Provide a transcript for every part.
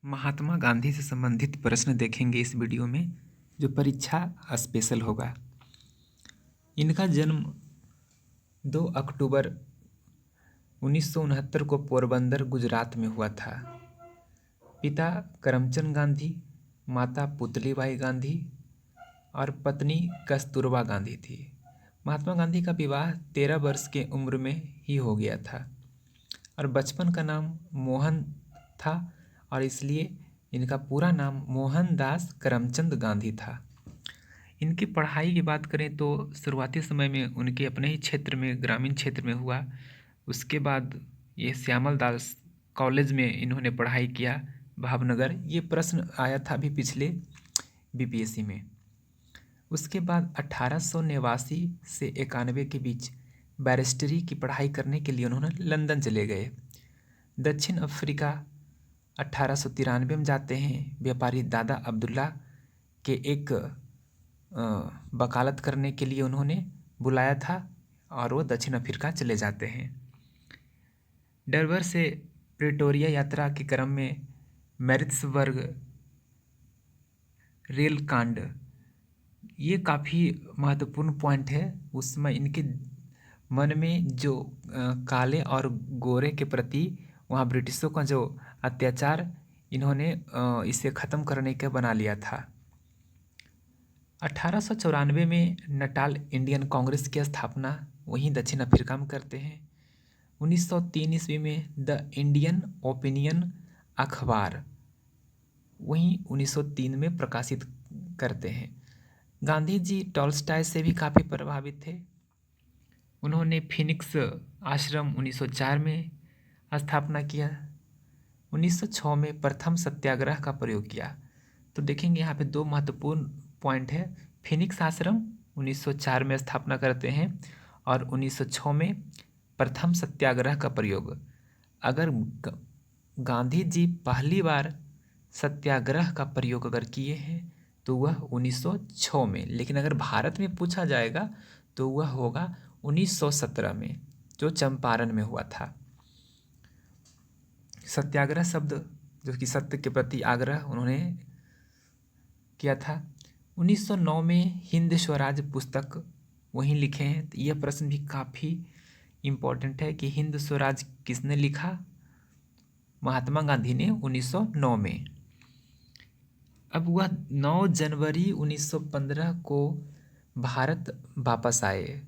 महात्मा गांधी से संबंधित प्रश्न देखेंगे इस वीडियो में, जो परीक्षा स्पेशल होगा। इनका जन्म 2 अक्टूबर 1969 को पोरबंदर, गुजरात में हुआ था। पिता करमचंद गांधी, माता पुतलीबाई गांधी और पत्नी कस्तूरबा गांधी थी। महात्मा गांधी का विवाह 13 वर्ष के उम्र में ही हो गया था और बचपन का नाम मोहन था और इसलिए इनका पूरा नाम मोहनदास करमचंद गांधी था। इनकी पढ़ाई की बात करें तो शुरुआती समय में उनके अपने ही क्षेत्र में, ग्रामीण क्षेत्र में हुआ। उसके बाद ये श्यामल दास कॉलेज में इन्होंने पढ़ाई किया, भावनगर। ये प्रश्न आया था अभी पिछले बीपीएससी में। उसके बाद 1889 से 91 के बीच बैरिस्टरी की पढ़ाई करने के लिए उन्होंने लंदन चले गए। दक्षिण अफ्रीका 1893 में जाते हैं। व्यापारी दादा अब्दुल्ला के एक वकालत करने के लिए उन्होंने बुलाया था और वो दक्षिण अफ्रीका चले जाते हैं। डरबर से प्रिटोरिया यात्रा के क्रम में मैरिट्सबर्ग रेल कांड, ये काफ़ी महत्वपूर्ण पॉइंट है। उस समय इनके मन में जो काले और गोरे के प्रति वहाँ ब्रिटिशों का जो अत्याचार, इन्होंने इसे ख़त्म करने का बना लिया था। 1894 में नटाल इंडियन कांग्रेस की स्थापना वहीं दक्षिण अफ्रीका में करते हैं। 1903 ईस्वी में द इंडियन ओपिनियन अखबार वहीं 1903 में प्रकाशित करते हैं। गांधी जी टॉल्स्टॉय से भी काफ़ी प्रभावित थे। उन्होंने फिनिक्स आश्रम 1904 में स्थापना किया। 1906 में प्रथम सत्याग्रह का प्रयोग किया। तो देखेंगे यहाँ पे दो महत्वपूर्ण पॉइंट है। फिनिक्स आश्रम 1904 में स्थापना करते हैं और 1906 में प्रथम सत्याग्रह का प्रयोग। अगर गांधी जी पहली बार सत्याग्रह का प्रयोग अगर किए हैं तो वह 1906 में, लेकिन अगर भारत में पूछा जाएगा तो वह होगा 1917 में, जो चंपारण में हुआ था। सत्याग्रह शब्द जो कि सत्य के प्रति आग्रह उन्होंने किया था। 1909 में हिंद स्वराज पुस्तक वहीं लिखे हैं। तो यह प्रश्न भी काफ़ी इम्पोर्टेंट है कि हिंद स्वराज किसने लिखा? महात्मा गांधी ने 1909 में। अब वह 9 जनवरी 1915 को भारत वापस आए।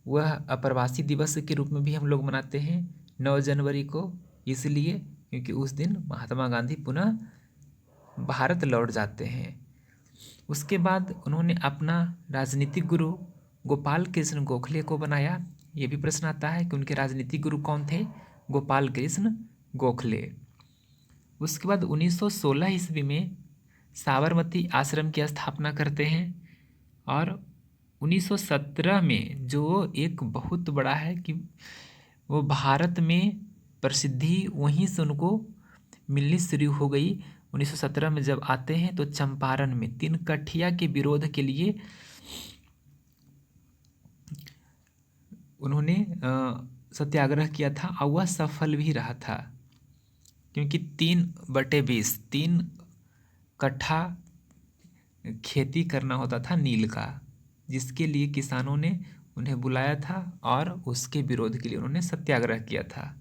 वह अप्रवासी दिवस के रूप में भी हम लोग मनाते हैं 9 जनवरी को, इसलिए क्योंकि उस दिन महात्मा गांधी पुनः भारत लौट जाते हैं। उसके बाद उन्होंने अपना राजनीतिक गुरु गोपाल कृष्ण गोखले को बनाया। ये भी प्रश्न आता है कि उनके राजनीतिक गुरु कौन थे? गोपाल कृष्ण गोखले। उसके बाद 1916 ईस्वी में साबरमती आश्रम की स्थापना करते हैं और 1917 में जो एक बहुत बड़ा है कि वो भारत में प्रसिद्धि वहीं से उनको मिलनी शुरू हो गई। 1917 में जब आते हैं तो चंपारण में 3 कठिया के विरोध के लिए उन्होंने सत्याग्रह किया था और वह सफल भी रहा था, क्योंकि 3/20 3 कट्ठा खेती करना होता था नील का, जिसके लिए किसानों ने उन्हें बुलाया था और उसके विरोध के लिए उन्होंने सत्याग्रह किया था।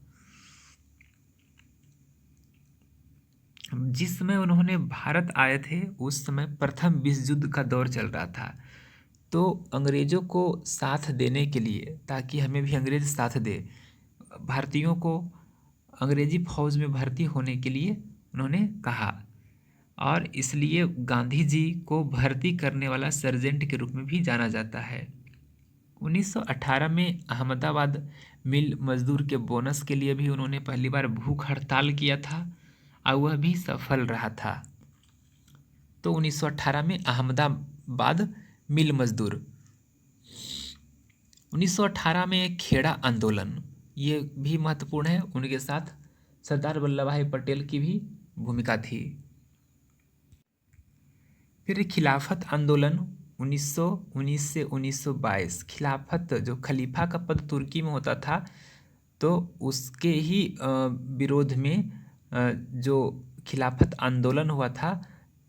जिस समय उन्होंने भारत आए थे उस समय प्रथम विश्व युद्ध का दौर चल रहा था। तो अंग्रेज़ों को साथ देने के लिए, ताकि हमें भी अंग्रेज़ साथ दे, भारतीयों को अंग्रेजी फौज में भर्ती होने के लिए उन्होंने कहा और इसलिए गांधी जी को भर्ती करने वाला सर्जेंट के रूप में भी जाना जाता है। 1918 में अहमदाबाद मिल मजदूर के बोनस के लिए भी उन्होंने पहली बार भूख हड़ताल किया था और वह भी सफल रहा था। तो 1918 में अहमदाबाद मिल मजदूर। 1918 में खेड़ा आंदोलन, ये भी महत्वपूर्ण है। उनके साथ सरदार वल्लभ भाई पटेल की भी भूमिका थी। फिर खिलाफत आंदोलन 1919 से 1922। खिलाफत जो खलीफा का पद तुर्की में होता था, तो उसके ही विरोध में जो खिलाफत आंदोलन हुआ था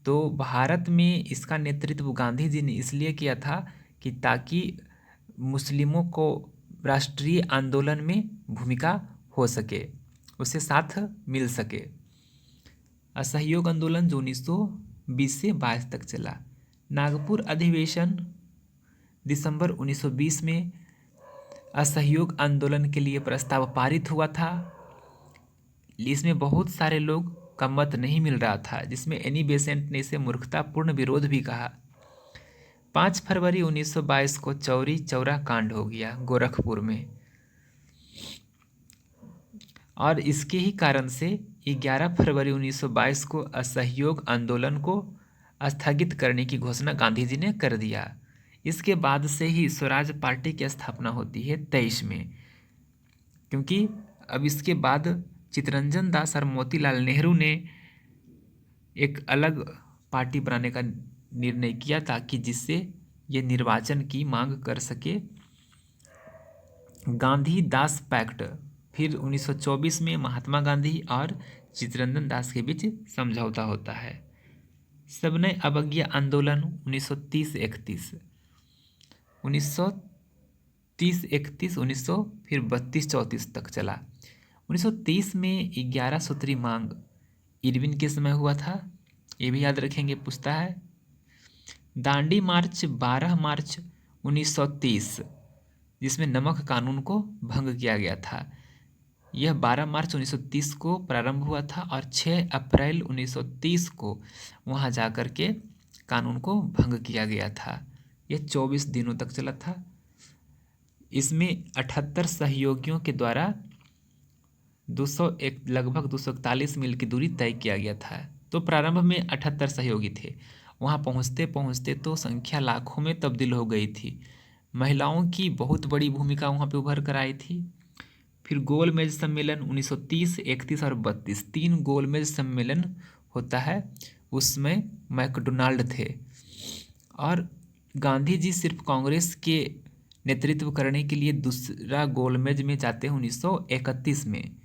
तो भारत में इसका नेतृत्व गांधी जी ने इसलिए किया था कि ताकि मुस्लिमों को राष्ट्रीय आंदोलन में भूमिका हो सके, उससे साथ मिल सके। असहयोग आंदोलन जो 1920 से 22 तक चला। नागपुर अधिवेशन दिसंबर 1920 में असहयोग आंदोलन के लिए प्रस्ताव पारित हुआ था। इसमें बहुत सारे लोग का मत नहीं मिल रहा था, जिसमें एनी बेसेंट ने इसे मूर्खतापूर्ण विरोध भी कहा। 5 फरवरी 1922 को चौरी चौरा कांड हो गया गोरखपुर में, और इसके ही कारण से 11 फरवरी 1922 को असहयोग आंदोलन को स्थगित करने की घोषणा गांधी जी ने कर दिया। इसके बाद से ही स्वराज पार्टी की स्थापना होती है 23 में, क्योंकि अब इसके बाद चित्तरंजन दास और मोतीलाल नेहरू ने एक अलग पार्टी बनाने का निर्णय किया ताकि जिससे ये निर्वाचन की मांग कर सके। गांधी दास पैक्ट, फिर 1924 में महात्मा गांधी और चित्तरंजन दास के बीच समझौता होता है। सबने अवज्ञा आंदोलन 1930-31, 1930-31, फिर 32-34 तक चला। 1930 में 11 सूत्री मांग इरविन के समय हुआ था, ये भी याद रखेंगे, पूछता है। दांडी मार्च 12 मार्च 1930, जिसमें नमक कानून को भंग किया गया था, यह 12 मार्च 1930 को प्रारंभ हुआ था और 6 अप्रैल 1930 को वहाँ जाकर के कानून को भंग किया गया था। यह 24 दिनों तक चला था। इसमें 78 सहयोगियों के द्वारा लगभग 241 मील की दूरी तय किया गया था। तो प्रारंभ में 78 सहयोगी थे, वहाँ पहुँचते पहुँचते तो संख्या लाखों में तब्दील हो गई थी। महिलाओं की बहुत बड़ी भूमिका वहाँ पे उभर कर आई थी। फिर गोलमेज सम्मेलन 1930, 31 और 32, 3 गोलमेज सम्मेलन होता है, उसमें मैकडोनाल्ड थे। और गांधी जी सिर्फ कांग्रेस के नेतृत्व करने के लिए दूसरा गोलमेज में जाते हैं 1931 में,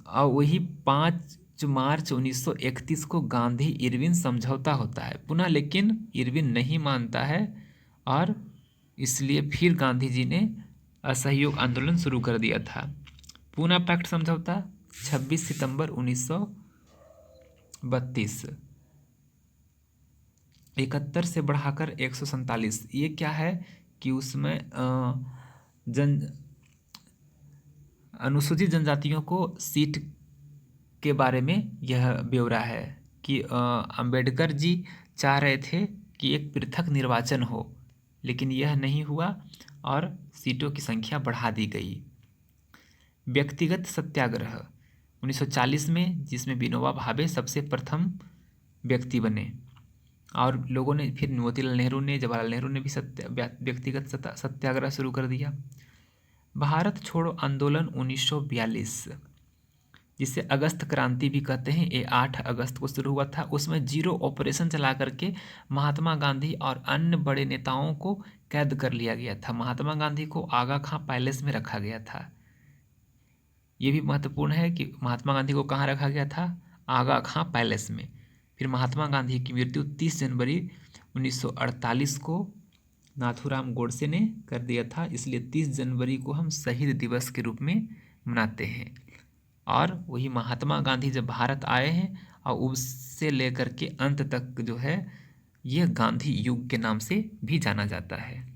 और वही 5 मार्च 1931 को गांधी इरविन समझौता होता है पुनः, लेकिन इरविन नहीं मानता है और इसलिए फिर गांधी जी ने असहयोग आंदोलन शुरू कर दिया था। पूना पैक्ट समझौता 26 सितंबर 1932, 71 से बढ़ाकर 147। ये क्या है कि उसमें अनुसूचित जनजातियों को सीट के बारे में यह ब्यौरा है कि अंबेडकर जी चाह रहे थे कि एक पृथक निर्वाचन हो, लेकिन यह नहीं हुआ और सीटों की संख्या बढ़ा दी गई। व्यक्तिगत सत्याग्रह 1940 में, जिसमें विनोबा भावे सबसे प्रथम व्यक्ति बने, और लोगों ने फिर मोतीलाल नेहरू ने, जवाहरलाल नेहरू ने भी व्यक्तिगत सत्याग्रह शुरू कर दिया। भारत छोड़ो आंदोलन 1942, जिसे अगस्त क्रांति भी कहते हैं, ये 8 अगस्त को शुरू हुआ था। उसमें जीरो ऑपरेशन चला करके महात्मा गांधी और अन्य बड़े नेताओं को कैद कर लिया गया था। महात्मा गांधी को आगा खां पैलेस में रखा गया था। ये भी महत्वपूर्ण है कि महात्मा गांधी को कहाँ रखा गया था, आगा खां पैलेस में। फिर महात्मा गांधी की मृत्यु 30 जनवरी 1948 को नाथूराम गोडसे ने कर दिया था, इसलिए 30 जनवरी को हम शहीद दिवस के रूप में मनाते हैं। और वही महात्मा गांधी जब भारत आए हैं और उससे लेकर के अंत तक जो है, यह गांधी युग के नाम से भी जाना जाता है।